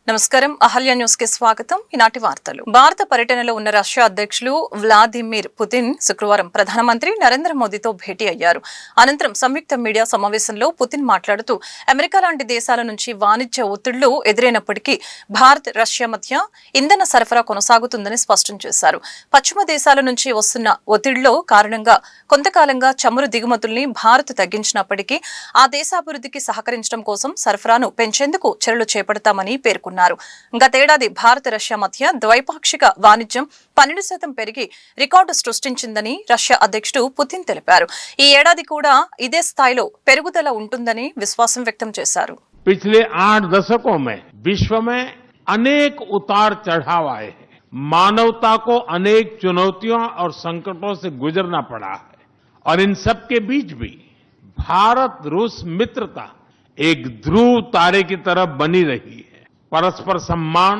నమస్కారం అహల్య న్యూస్ కి స్వాగతం. ఈనాటి వార్తలు. భారత పర్యటనలో ఉన్న రష్యా అధ్యక్షులు వ్లాదిమిర్ పుతిన్ శుక్రవారం ప్రధానమంత్రి నరేంద్ర మోదీతో భేటీ అయ్యారు. అనంతరం సంయుక్త మీడియా సమావేశంలో పుతిన్ మాట్లాడుతూ అమెరికా లాంటి దేశాల నుంచి వాణిజ్య ఒత్తిళ్లు ఎదురైనప్పటికీ భారత్ రష్యా మధ్య ఇంధన సరఫరా కొనసాగుతుందని స్పష్టం చేశారు. పశ్చిమ దేశాల నుంచి వస్తున్న ఒత్తిళ్ల కారణంగా కొంతకాలంగా చమురు దిగుమతుల్ని భారత్ తగ్గించినప్పటికీ ఆ దేశాభివృద్ధికి సహకరించడం కోసం సరఫరాను పెంచేందుకు చర్యలు చేపడతామని పేర్కొన్నారు. గతేడాది భారత రష్యా మధ్య ద్వైపాక్షిక వాణిజ్యం 12% పెరిగి రికార్డు సృష్టించిందని రష్యా అధ్యక్షుడు పుతిన్ తెలిపారు. ఈ ఏడాది కూడా ఇదే స్థాయిలో పెరుగుదల ఉంటుందని విశ్వాసం వ్యక్తం చేశారు. पिछले 8 दशकों में विश्व में अनेक उतार चढ़ाव आए हैं. मानवता को अनेक चुनौतियों और संकटों से गुजरना पड़ा है और इन सब के बीच भी भारत रूस मित्रता एक ध्रुव तारे की तरफ बनी रही है. परस्पर सम्मान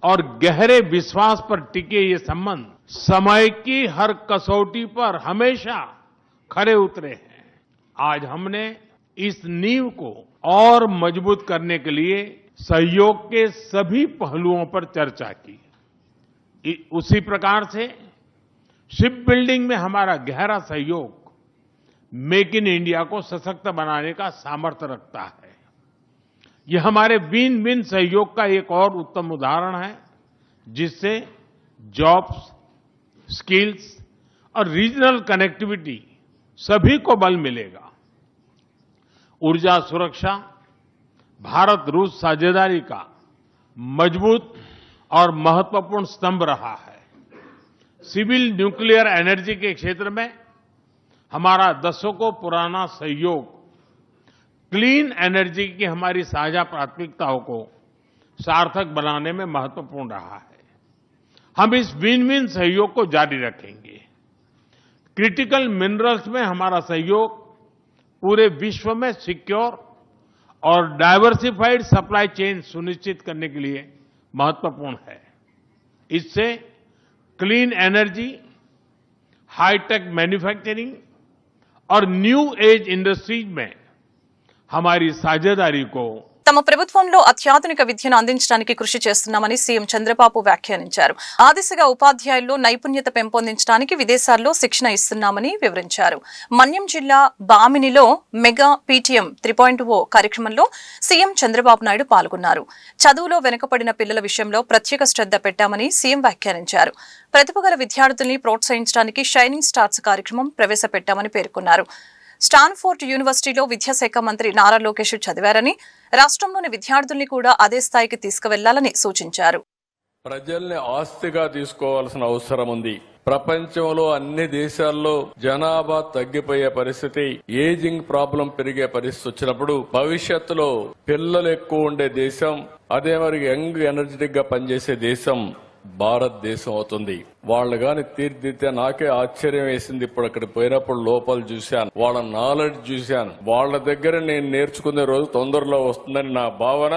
और गहरे विश्वास पर टिके ये संबंध समय की हर कसौटी पर हमेशा खरे उतरे हैं. आज हमने इस नींव को और मजबूत करने के लिए सहयोग के सभी पहलुओं पर चर्चा की. उसी प्रकार से शिप बिल्डिंग में हमारा गहरा सहयोग मेक इन इंडिया को सशक्त बनाने का सामर्थ्य रखता है. यह हमारे विन विन सहयोग का एक और उत्तम उदाहरण है, जिससे जॉब्स, स्किल्स और रीजनल कनेक्टिविटी सभी को बल मिलेगा. ऊर्जा सुरक्षा भारत रूस साझेदारी का मजबूत और महत्वपूर्ण स्तंभ रहा है. सिविल न्यूक्लियर एनर्जी के क्षेत्र में हमारा दशकों पुराना सहयोग क्लीन एनर्जी की हमारी साझा प्राथमिकताओं को सार्थक बनाने में महत्वपूर्ण रहा है. हम इस विन विन सहयोग को जारी रखेंगे. क्रिटिकल मिनरल्स में हमारा सहयोग पूरे विश्व में सिक्योर और डाइवर्सिफाइड सप्लाई चेन सुनिश्चित करने के लिए महत्वपूर्ण है. इससे क्लीन एनर्जी, हाईटेक मैन्युफैक्चरिंग और न्यू एज इंडस्ट्रीज में हमारी साझेदारी को తమ ప్రభుత్వంలో అత్యాధునిక విద్యను అందించడానికి కృషి చేస్తున్నామని సీఎం చంద్రబాబు వ్యాఖ్యానించారు. ఆ దిశగా ఉపాధ్యాయుల్లో నైపుణ్యత పెంపొందించడానికి విదేశాల్లో శిక్షణ ఇస్తున్నామని వివరించారు. మన్యం జిల్లా బామినిలో మెగా పీటీఎం 3.0 కార్యక్రమంలో సీఎం చంద్రబాబు నాయుడు పాల్గొన్నారు. చదువులో వెనుకబడిన పిల్లల విషయంలో ప్రత్యేక శ్రద్ధ పెట్టామని సీఎం వ్యాఖ్యానించారు. ప్రతిభగల విద్యార్థుల్ని ప్రోత్సహించడానికి షైనింగ్ స్టార్స్ కార్యక్రమం ప్రవేశపెట్టామని పేర్కొన్నారు. స్టాన్ఫోర్డ్ యూనివర్సిటీలో విద్యాశాఖ మంత్రి నారా లోకేష్ చదివారని, రాష్ట్రంలోని విద్యార్థుల్ని కూడా అదే స్థాయికి తీసుకువెళ్లాలని సూచించారు. ప్రజల్ని ఆస్తిగా తీసుకోవాల్సిన అవసరం ఉంది. ప్రపంచంలో అన్ని దేశాల్లో జనాభా తగ్గిపోయే పరిస్థితి, ఏజింగ్ ప్రాబ్లం పెరిగే పరిస్థితి వచ్చినప్పుడు భవిష్యత్తులో పిల్లలు ఎక్కువ ఉండే దేశం, అదే మరి యంగ్ ఎనర్జెటిక్ గా పనిచేసే దేశం భారతదేశం అవుతుంది. వాళ్ళు గాని తీర్చిదిద్దితే నాకే ఆశ్చర్యం వేసింది. ఇప్పుడు అక్కడ పోయినప్పుడు లోపల చూశాను, వాళ్ళ నాలెడ్జ్ చూశాను. వాళ్ళ దగ్గర నేను నేర్చుకునే రోజు తొందరలో వస్తుందని నా భావన.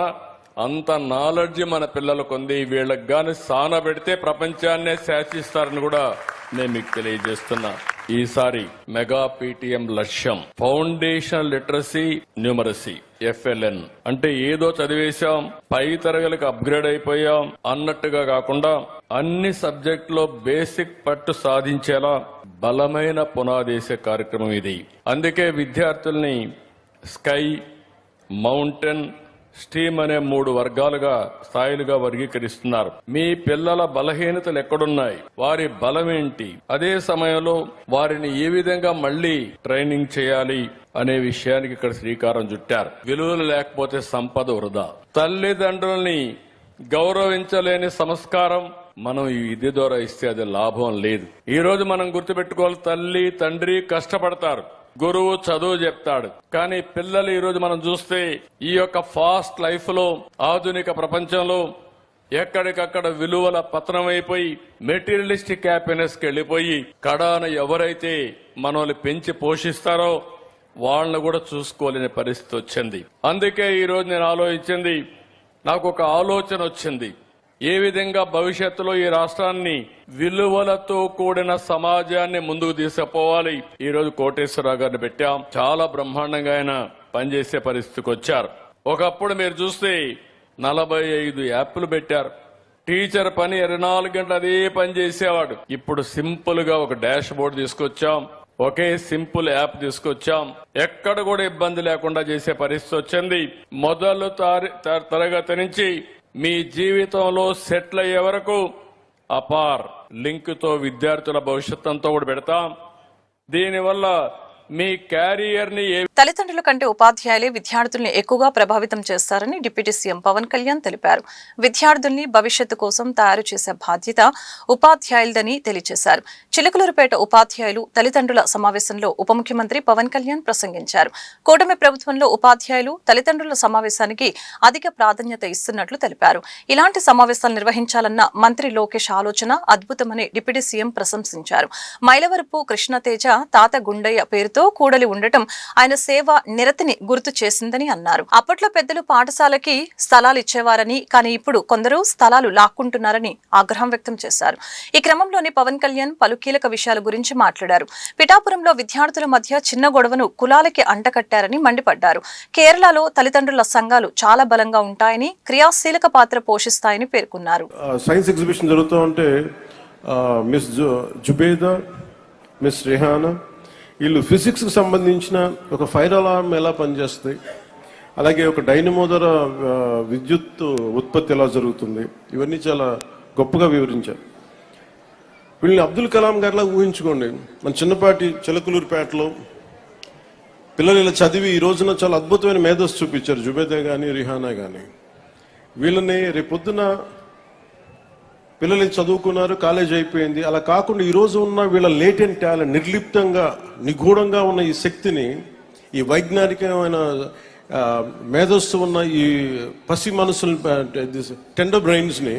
అంత నాలెడ్జ్ మన పిల్లలకు ఉంది. వీళ్ళకి గాని సాన పెడితే ప్రపంచాన్నే శాసిస్తారని కూడా నేను మీకు తెలియజేస్తున్నా. ఈసారి మెగా పీటీఎం లక్ష్యం ఫౌండేషన్ లిటరసీ న్యూమరసీ, FLN అంటే ఏదో చదివేశాం పై తరగతికి అప్గ్రేడ్ అయిపోయాం అన్నట్టుగా కాకుండా అన్ని సబ్జెక్టులో బేసిక్ పట్టు సాధించేలా బలమైన పునాదేశే కార్యక్రమం ఇది. అందుకే విద్యార్థుల్ని స్కై, మౌంటైన్, స్టీమ్ అనే 3 వర్గాలుగా స్థాయిలుగా వర్గీకరిస్తున్నారు. మీ పిల్లల బలహీనతలు ఎక్కడున్నాయి, వారి బలమేంటి, అదే సమయంలో వారిని ఏ విధంగా మళ్లీ ట్రైనింగ్ చేయాలి అనే విషయానికి ఇక్కడ శ్రీకారం చుట్టారు. విలువలు లేకపోతే సంపద వృధా. తల్లిదండ్రుల్ని గౌరవించలేని సంస్కారం మనం ఈ విద్య ద్వారా ఇస్తే అది లాభం లేదు. ఈ రోజు మనం గుర్తుపెట్టుకోవాలి, తల్లి తండ్రి కష్టపడతారు, గురువు చదువు చెప్తాడు. కానీ పిల్లలు ఈ రోజు మనం చూస్తే ఈ యొక్క ఫాస్ట్ లైఫ్ లో, ఆధునిక ప్రపంచంలో ఎక్కడికక్కడ విలువల పతనమైపోయి మెటీరియలిస్టిక్ హ్యాపీనెస్ కి వెళ్లిపోయి కడాన ఎవరైతే మనల్ని పెంచి పోషిస్తారో వాళ్ళని కూడా చూసుకోలేని పరిస్థితి వచ్చింది. అందుకే ఈ రోజు నేను ఆలోచించింది, నాకు ఒక ఆలోచన వచ్చింది. ఏ విధంగా భవిష్యత్తులో ఈ రాష్ట్రాన్ని విలువలతో కూడిన సమాజాన్ని ముందుకు తీసుకుపోవాలి. ఈ రోజు కోటేశ్వరరావు గారిని పెట్టాం. చాలా బ్రహ్మాండంగా ఆయన పనిచేసే పరిస్థితికి వచ్చారు. ఒకప్పుడు మీరు చూస్తే 45 యాప్లు పెట్టారు. టీచర్ పని 24 గంటలు అదే పని చేసేవాడు. ఇప్పుడు సింపుల్ గా ఒక డాష్ బోర్డు తీసుకొచ్చాం, ఒకే సింపుల్ యాప్ తీసుకొచ్చాం. ఎక్కడ కూడా ఇబ్బంది లేకుండా చేసే పరిస్థితి వచ్చింది. మొదలు తరగతి నుంచి మీ జీవితంలో సెటిల్ అయ్యే వరకు అపార్ లింక్ తో విద్యార్థుల భవిష్యత్ అంతా కూడా పెడతాం. దీనివల్ల మీ క్యారియర్ ని తల్లిదండ్రుల కంటే ఉపాధ్యాయులే విద్యార్థుల్ని ఎక్కువగా ప్రభావితం చేస్తారని డిప్యూటీ సీఎం పవన్ కళ్యాణ్ తెలిపారు. విద్యార్థుల్ని భవిష్యత్తు కోసం తయారు చేసే బాధ్యత ఉపాధ్యాయులదని తెలియజేశారు. చిలకలూరుపేట ఉపాధ్యాయులు తల్లిదండ్రుల సమావేశంలో ఉప ముఖ్యమంత్రి పవన్ కళ్యాణ్ ప్రసంగించారు. కూటమి ప్రభుత్వంలో ఉపాధ్యాయులు తల్లిదండ్రుల సమావేశానికి అధిక ప్రాధాన్యత ఇస్తున్నట్లు తెలిపారు. ఇలాంటి సమావేశాలు నిర్వహించాలన్న మంత్రి లోకేష్ ఆలోచన అద్భుతమని డిప్యూటీ సీఎం ప్రశంసించారు. మైలవరపు కృష్ణతేజ తాత గుండయ్య పేరుతో కూడలి ఉండటం ఆయన సేవ నిరతిని గుర్తు చేసిందని అన్నారు. అప్పట్లో పెద్దలు పాఠశాలకి స్థలాలు ఇచ్చేవారని, కానీ ఇప్పుడు కొందరు స్థలాలు లాక్కుంటున్నారని ఆగ్రహం వ్యక్తం చేశారు. ఈ క్రమంలోనే పవన్ కళ్యాణ్ పలు కీలక విషయాల గురించి మాట్లాడారు. పిఠాపురంలో విద్యార్థుల మధ్య చిన్న గొడవను కులాలకి అంటకట్టారని మండిపడ్డారు. కేరళలో తల్లిదండ్రుల సంఘాలు చాలా బలంగా ఉంటాయని, క్రియాశీలక పాత్ర పోషిస్తాయని పేర్కొన్నారు. సైన్స్ ఎగ్జిబిషన్ జరుగుతూ ఉంటే మిస్ జుబేదా, మిస్ రిహానా వీళ్ళు ఫిజిక్స్కి సంబంధించిన ఒక ఫైర్ అలారం ఎలా పనిచేస్తాయి, అలాగే ఒక డైనమో ద్వారా విద్యుత్ ఉత్పత్తి ఎలా జరుగుతుంది, ఇవన్నీ చాలా గొప్పగా వివరించారు. వీళ్ళని అబ్దుల్ కలాం గారిలా ఊహించుకోండి. మన చిన్నపాటి చిలకలూరుపేటలో పిల్లలు ఇలా చదివి ఈ రోజున చాలా అద్భుతమైన మేధస్సు చూపించారు. జుబేదా కానీ రిహానా కానీ వీళ్ళని రేపొద్దున పిల్లలు చదువుకున్నారు, కాలేజ్ అయిపోయింది. అలా కాకుండా ఈ రోజు ఉన్న వీళ్ళ లేటెంట్ టాలెంట్, నిర్లిప్తంగా నిగూఢంగా ఉన్న ఈ శక్తిని, ఈ వైజ్ఞానికమైన మేధస్సు ఉన్న ఈ పసి మనసులు, టెండర్ బ్రెయిన్స్ని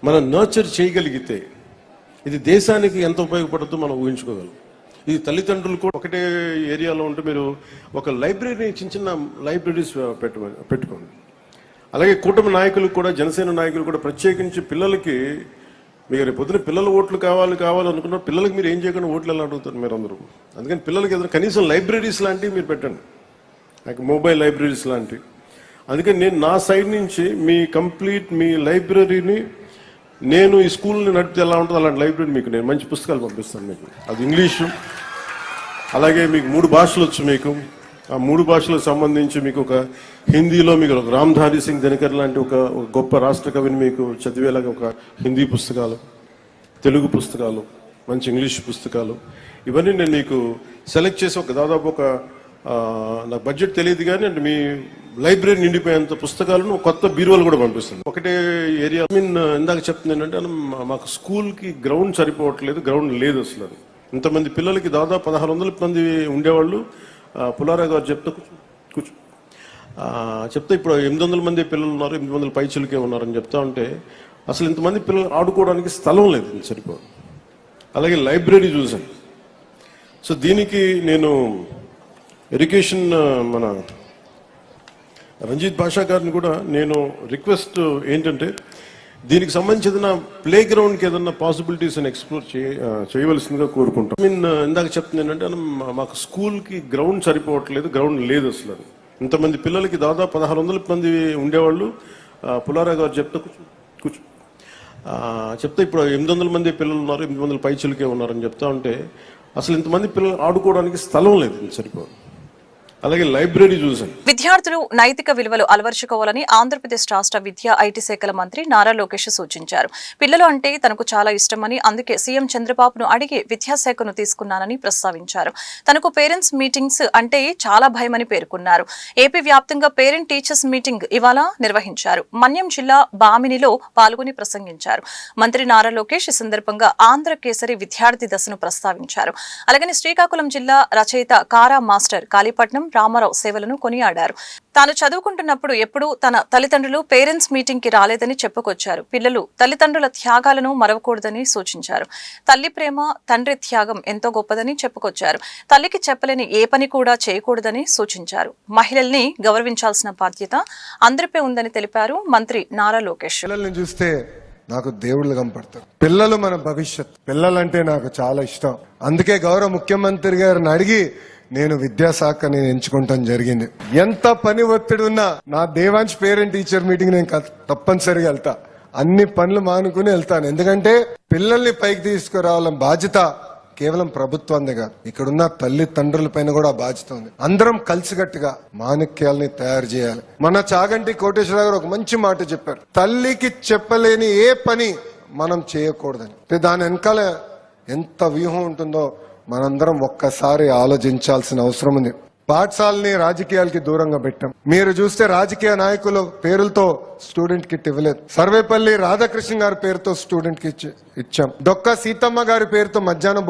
మనం నర్చర్ చేయగలిగితే ఇది దేశానికి ఎంత ఉపయోగపడుతుందో మనం ఊహించుకోగలం. ఇది తల్లిదండ్రులు కూడా ఒకటే ఏరియాలో ఉంటే మీరు ఒక లైబ్రరీ, చిన్న చిన్న లైబ్రరీస్ పెట్టుకోండి. అలాగే కూటమి నాయకులు కూడా, జనసేన నాయకులు కూడా ప్రత్యేకించి పిల్లలకి, మీరు రేపు పొద్దున పిల్లల ఓట్లు కావాలనుకున్న పిల్లలకి మీరు ఏం చేయకుండా ఓట్లు ఎలా అడుగుతారు మీరు అందరూ. అందుకని పిల్లలకి ఏదైనా కనీసం లైబ్రరీస్ లాంటివి మీరు పెట్టండి, నాకు మొబైల్ లైబ్రరీస్ లాంటివి. అందుకని నేను నా సైడ్ నుంచి మీ లైబ్రరీని నేను ఈ స్కూల్ని నడిపితే ఎలా ఉంటుందో అలాంటి లైబ్రరీ మీకు నేను మంచి పుస్తకాలు పంపిస్తాను మీకు. అది ఇంగ్లీషు, అలాగే మీకు 3 భాషలు వచ్చు. మీకు ఆ 3 భాషలకు సంబంధించి మీకు ఒక హిందీలో మీకు ఒక రామ్ధారి సింగ్ దినకర్ లాంటి ఒక గొప్ప రాష్ట్ర కవిని మీకు చదివేలాగా ఒక హిందీ పుస్తకాలు, తెలుగు పుస్తకాలు, మంచి ఇంగ్లీష్ పుస్తకాలు, ఇవన్నీ నేను మీకు సెలెక్ట్ చేసి ఒక దాదాపు ఒక నాకు బడ్జెట్ తెలియదు కానీ అంటే మీ లైబ్రరీ నిండిపోయేంత పుస్తకాలను కొత్త బీరువాలు కూడా పంపిస్తుంది. ఒకటే ఏరియా ఇందాక చెప్తుంది ఏంటంటే మాకు స్కూల్కి గ్రౌండ్ సరిపోవట్లేదు, గ్రౌండ్ లేదు అసలు. ఇంతమంది పిల్లలకి దాదాపు 1600 మంది ఉండేవాళ్ళు. పులారా గారు చెప్తే ఇప్పుడు 800 మంది పిల్లలు ఉన్నారు, 800 పైచులకే ఉన్నారని చెప్తా ఉంటే అసలు ఇంతమంది పిల్లలు ఆడుకోవడానికి స్థలం లేదు, సరిపోదు. అలాగే లైబ్రరీ చూసాను. సో దీనికి నేను ఎడ్యుకేషన్ మన రంజిత్ భాషా గారిని కూడా నేను రిక్వెస్ట్ ఏంటంటే దీనికి సంబంధించిన ప్లే గ్రౌండ్కి ఏదన్నా పాసిబిలిటీస్ అని ఎక్స్ప్లోర్ చేయవలసిందిగా కోరుకుంటాం. ఇందాక చెప్తుంది ఏంటంటే మాకు స్కూల్కి గ్రౌండ్ సరిపోవట్లేదు, గ్రౌండ్ లేదు అసలు. ఇంతమంది పిల్లలకి దాదాపు 1600 మంది ఉండేవాళ్ళు. పులారా గారు చెప్తే ఇప్పుడు 800 మంది పిల్లలు ఉన్నారు, 800 పైచులకే ఉన్నారని చెప్తా ఉంటే అసలు ఇంతమంది పిల్లలు ఆడుకోవడానికి స్థలం లేదు, సరిపోదు. అలాగే లైబ్రరీ చూసాను. విద్యార్థులు నైతిక విలువలు అలవర్చుకోవాలని ఆంధ్రప్రదేశ్ రాష్ట్ర విద్యా ఐటీ శాఖల మంత్రి నారా లోకేష్ సూచించారు. పిల్లలు అంటే తనకు చాలా ఇష్టమని, అందుకే సీఎం చంద్రబాబును అడిగి విద్యాశాఖను తీసుకున్నానని ప్రస్తావించారు. తనకు పేరెంట్స్ మీటింగ్స్ అంటే చాలా భయమని పేర్కొన్నారు. ఏపీ వ్యాప్తంగా పేరెంట్ టీచర్స్ మీటింగ్ ఇవాళ నిర్వహించారు. మన్యం జిల్లా బామినిలో పాల్గొని ప్రసంగించారు. మంత్రి నారా లోకేష్ ఈ సందర్భంగా ఆంధ్ర కేసరి విద్యార్థి దశను ప్రస్తావించారు. అలాగని శ్రీకాకుళం జిల్లా రచయిత కారా మాస్టర్ కాళీపట్నం రామారావు సేవలను కొనియాడారు. తాను చదువుకుంటున్నప్పుడు ఎప్పుడూ తన తల్లిదండ్రులు పేరెంట్స్ మీటింగ్ కి రాలేదని చెప్పుకొచ్చారు. పిల్లలు తల్లిదండ్రుల త్యాగాలను మరవకూడదని సూచించారు. తల్లి ప్రేమ, తండ్రి త్యాగం ఎంతో గొప్పదని చెప్పుకొచ్చారు. తల్లికి చెప్పలేని ఏ పని కూడా చేయకూడదని సూచించారు. మహిళల్ని గౌరవించాల్సిన బాధ్యత అందరిపై ఉందని తెలిపారు మంత్రి నారా లోకేష్. పిల్లల్ని చూస్తే నాకు దేవుళ్ళు కనపడతారు. పిల్లలు మన భవిష్యత్. పిల్లలంటే నాకు చాలా ఇష్టం. అందుకే గౌరవ ముఖ్యమంత్రి గారిని అడిగి నేను విద్యాశాఖని ఎంచుకుంటాం జరిగింది. ఎంత పని ఒత్తిడి ఉన్నా నా దేవాంశ్ పేరెంట్ టీచర్ మీటింగ్ నేను తప్పనిసరిగా వెళ్తా. అన్ని పనులు మానుకుని వెళ్తాను. ఎందుకంటే పిల్లల్ని పైకి తీసుకురావాలని బాధ్యత కేవలం ప్రభుత్వందే కాదు, ఇక్కడున్న తల్లిదండ్రుల పైన కూడా బాధ్యత ఉంది. అందరం కలిసికట్టుగా మాణిక్యాలని తయారు చేయాలి. మన చాగంటి కోటేశ్వరరావు గారు ఒక మంచి మాట చెప్పారు, తల్లికి చెప్పలేని ఏ పని మనం చేయకూడదని. దాని వెనకాల ఎంత వ్యూహం ఉంటుందో మనందరం ఒక్కసారి ఆలోచించాల్సిన అవసరం ఉంది. పాఠశాలని రాజకీయాలకి దూరంగా పెట్టాం. మీరు చూస్తే రాజకీయ నాయకుల పేరులతో స్టూడెంట్ కిట్ ఇవ్వలేదు. సర్వేపల్లి రాధాకృష్ణ గారి పేరుతో స్టూడెంట్ కి ఇచ్చాం. డొక్క సీతమ్మ గారి పేరుతో మధ్యాహ్న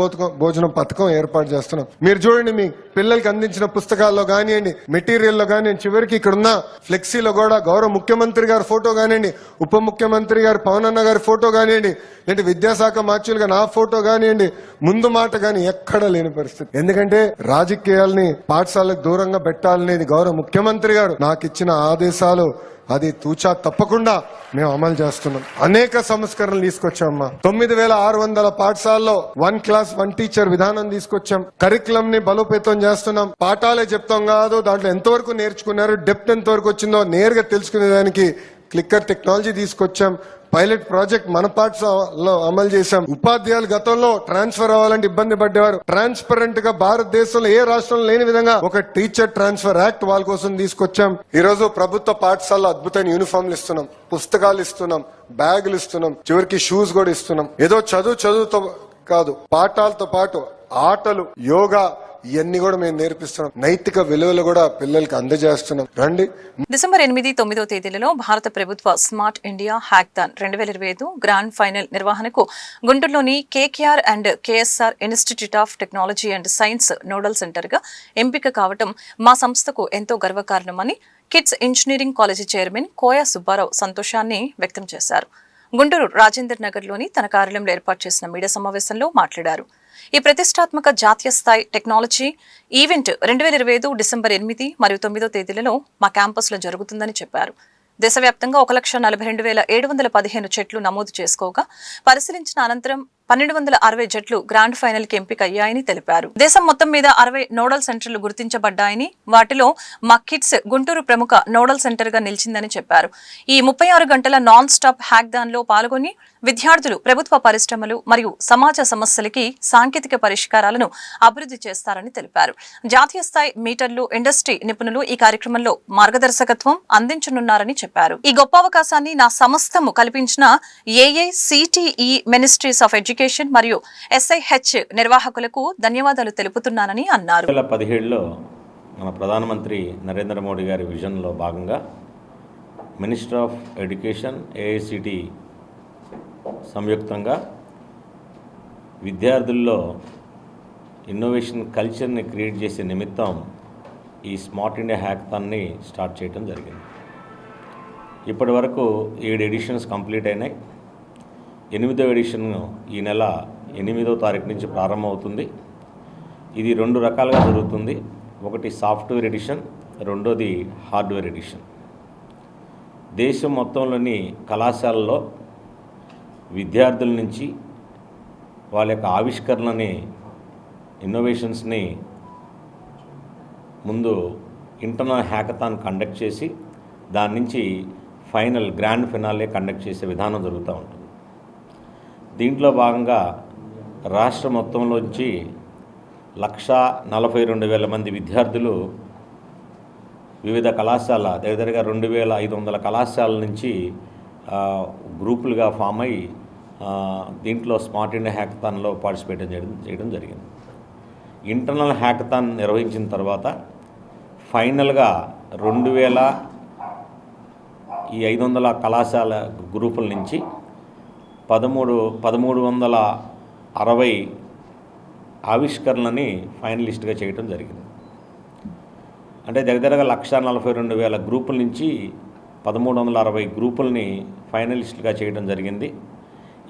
భోజనం పథకం ఏర్పాటు చేస్తున్నాం. మీరు చూడండి, మీ పిల్లలకి అందించిన పుస్తకాల్లో కానివ్వండి, మెటీరియల్లో కానివ్వండి, చివరికి ఇక్కడ ఉన్న ఫ్లెక్సీలో కూడా గౌరవ ముఖ్యమంత్రి గారి ఫోటో కానివ్వండి, ఉప ముఖ్యమంత్రి గారు పవన్ అన్న గారి ఫోటో కానివ్వండి, లేదంటే విద్యాశాఖ మార్చులుగా నా ఫోటో కానివ్వండి, ముందు మాట కానీ ఎక్కడ లేని పరిస్థితి. ఎందుకంటే రాజకీయాల్ని పాఠశాలకు దూరంగా పెట్టాలనేది గౌరవ ముఖ్యమంత్రి గారు నాకు ఇచ్చిన ఆదేశాలు. అది తూచా తప్పకుండా మేము అమలు చేస్తున్నాం. అనేక సంస్కరణలు తీసుకొచ్చామమ్మా. 9,600 పాఠశాలలో 1 క్లాస్ 1 టీచర్ విధానం తీసుకొచ్చాం. కరికులం ని బలోపేతం చేస్తున్నాం. పాఠాలే చెప్తాం కాదు, దాంట్లో ఎంతవరకు నేర్చుకున్నారు, డెప్త్ ఎంతవరకు వచ్చిందో నేరుగా తెలుసుకునేదానికి క్లిక్కర్ టెక్నాలజీ తీసుకొచ్చాం. పైలట్ ప్రాజెక్ట్ మన పాఠశాలలో అమలు చేశాం. ఉపాధ్యాయులు గతంలో ట్రాన్స్ఫర్ అవ్వాలంటే ఇబ్బంది పడ్డేవారు. ట్రాన్స్పరెంట్ గా భారతదేశంలో ఏ రాష్ట్రంలో లేని విధంగా ఒక టీచర్ ట్రాన్స్ఫర్ యాక్ట్ వాళ్ళ కోసం తీసుకొచ్చాం. ఈ రోజు ప్రభుత్వ పాఠశాలలో అద్భుతమైన యూనిఫామ్లు ఇస్తున్నాం, పుస్తకాలు ఇస్తున్నాం, బ్యాగులు ఇస్తున్నాం, చివరికి షూస్ కూడా ఇస్తున్నాం. ఏదో చదువుతో కాదు, పాఠాలతో పాటు ఆటలు, యోగా ఇవన్నీ కూడా మేము నేర్పిస్తున్నాం. నైతిక విలువలు కూడా పిల్లలకి అందజేస్తున్నాం. రండి. డిసెంబర్ 8, 9 తేదీలలో భారత ప్రభుత్వ smart India hackathon 2025 grand final నిర్వహణకు గుంటూరులోని KKR and KSR institute of technology and science nodal centre గా ఎంపిక కావడం మా సంస్థకు ఎంతో గర్వకారణమని kids engineering college chairman Koya Subbarao సంతోషాన్ని వ్యక్తం చేశారు. గుంటూరు రాజేందర్ నగర్ లోని తన కార్యాలయంలో ఏర్పాటు చేసిన మీడియా సమావేశంలో మాట్లాడారు. ఈ ప్రతిష్టాత్మక జాతీయ స్థాయి టెక్నాలజీ ఈవెంట్ 2025 డిసెంబర్ 8 మరియు 9 తేదీలలో మా క్యాంపస్ లో జరుగుతుందని చెప్పారు. దేశవ్యాప్తంగా 1,42,715 చెట్లు నమోదు చేసుకోగా పరిశీలించిన అనంతరం 1,260 జట్లు గ్రాండ్ ఫైనల్ కి ఎంపిక అయ్యాయని తెలిపారు. దేశం మొత్తం మీద 60 నోడల్ సెంటర్లు గుర్తించబడ్డాయని, వాటిలో మా కిడ్స్ గుంటూరు ప్రముఖ నోడల్ సెంటర్ గా నిలిచిందని చెప్పారు. ఈ 36 గంటల నాన్ స్టాప్ హ్యాకథాన్ లో పాల్గొని విద్యార్థులు ప్రభుత్వ పరిశ్రమలు మరియు సమాజ సమస్యలకి సాంకేతిక పరిష్కారాలను అభివృద్ధి చేస్తారని తెలిపారు. జాతీయ స్థాయి మీటర్లు, ఇండస్ట్రీ నిపుణులు ఈ కార్యక్రమంలో మార్గదర్శకత్వం అందించనున్నారని చెప్పారు. ఈ గొప్ప అవకాశాన్ని నా సంస్థము కల్పించిన ఏఐసిటిఈ మినిస్ట్రీస్ ఆఫ్ ఎడ్యుకేషన్ మరియు ఎస్ఐహెచ్ నిర్వాహకులకు ధన్యవాదాలు తెలుపుతున్నానని అన్నారు. 2017లో మన ప్రధానమంత్రి నరేంద్ర మోడీ గారి విజన్లో భాగంగా మినిస్టర్ ఆఫ్ ఎడ్యుకేషన్, ఏఐసిటి సంయుక్తంగా విద్యార్థుల్లో ఇన్నోవేషన్ కల్చర్ని క్రియేట్ చేసే నిమిత్తం ఈ స్మార్ట్ ఇండియా హ్యాకథాన్ని స్టార్ట్ చేయడం జరిగింది. ఇప్పటి వరకు 7 ఎడిషన్స్ కంప్లీట్ అయినాయి. 8వ ఎడిషన్ ఈ నెల 8వ తారీఖు నుంచి ప్రారంభమవుతుంది. ఇది 2 రకాలుగా జరుగుతుంది. ఒకటి సాఫ్ట్వేర్ ఎడిషన్, రెండోది హార్డ్వేర్ ఎడిషన్. దేశం మొత్తంలోని కళాశాలలో విద్యార్థుల నుంచి వాళ్ళ యొక్క ఆవిష్కరణని, ఇన్నోవేషన్స్ని ముందు ఇంటర్నల్ హ్యాకథాన్ కండక్ట్ చేసి దాని నుంచి ఫైనల్ గ్రాండ్ ఫినాలే కండక్ట్ చేసే విధానం జరుగుతూ ఉంటుంది. దీంట్లో భాగంగా రాష్ట్ర మొత్తంలోంచి 1,42,000 మంది విద్యార్థులు వివిధ కళాశాల దగ్గరగా 2,500 కళాశాలల నుంచి గ్రూపులుగా ఫామ్ అయ్యి దీంట్లో స్మార్ట్ ఇండియా హ్యాకథాన్లో పార్టిసిపేట్ చేయడం జరిగింది. ఇంటర్నల్ హ్యాకథాన్ నిర్వహించిన తర్వాత ఫైనల్గా 2,500 కళాశాల గ్రూపుల నుంచి 1,360 ఆవిష్కరణలని ఫైనలిస్ట్గా చేయడం జరిగింది. అంటే దగ్గరగా 1,42,000 గ్రూపుల నుంచి 1,360 గ్రూపుల్ని ఫైనలిస్టులుగా చేయడం జరిగింది.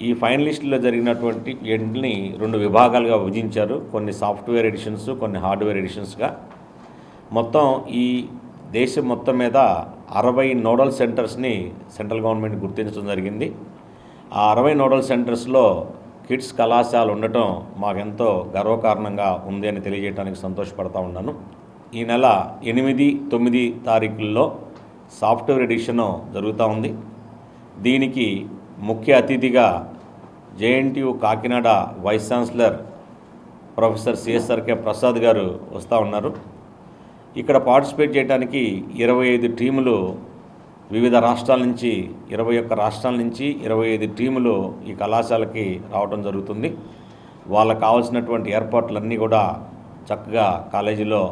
ఈ ఫైనలిస్టులో జరిగినటువంటి ఎంట్ని 2 విభాగాలుగా విభజించారు. కొన్ని సాఫ్ట్వేర్ ఎడిషన్స్, కొన్ని హార్డ్వేర్ ఎడిషన్స్గా. మొత్తం ఈ దేశం మొత్తం మీద 60 నోడల్ సెంటర్స్ని సెంట్రల్ గవర్నమెంట్ గుర్తించడం జరిగింది. ఆ 60 నోడల్ సెంటర్స్లో కిడ్స్ కళాశాల ఉండటం మాకెంతో గర్వకారణంగా ఉంది అని తెలియజేయడానికి సంతోషపడతా ఉన్నాను. ఈ నెల 8, 9 తారీఖుల్లో సాఫ్ట్వేర్ ఎడిషన్ జరుగుతూ ఉంది. దీనికి ముఖ్య అతిథిగా JNTU Kakinada vice chancellor professor CSRK Prasad garu వస్తూ ఉన్నారు. ఇక్కడ పార్టిసిపేట్ చేయడానికి 25 టీములు వివిధ రాష్ట్రాల నుంచి 21 రాష్ట్రాల నుంచి 25 టీములు ఈ కళాశాలకి రావడం జరుగుతుంది. వాళ్ళకు కావాల్సినటువంటి ఏర్పాట్లన్నీ కూడా చక్కగా కాలేజీలో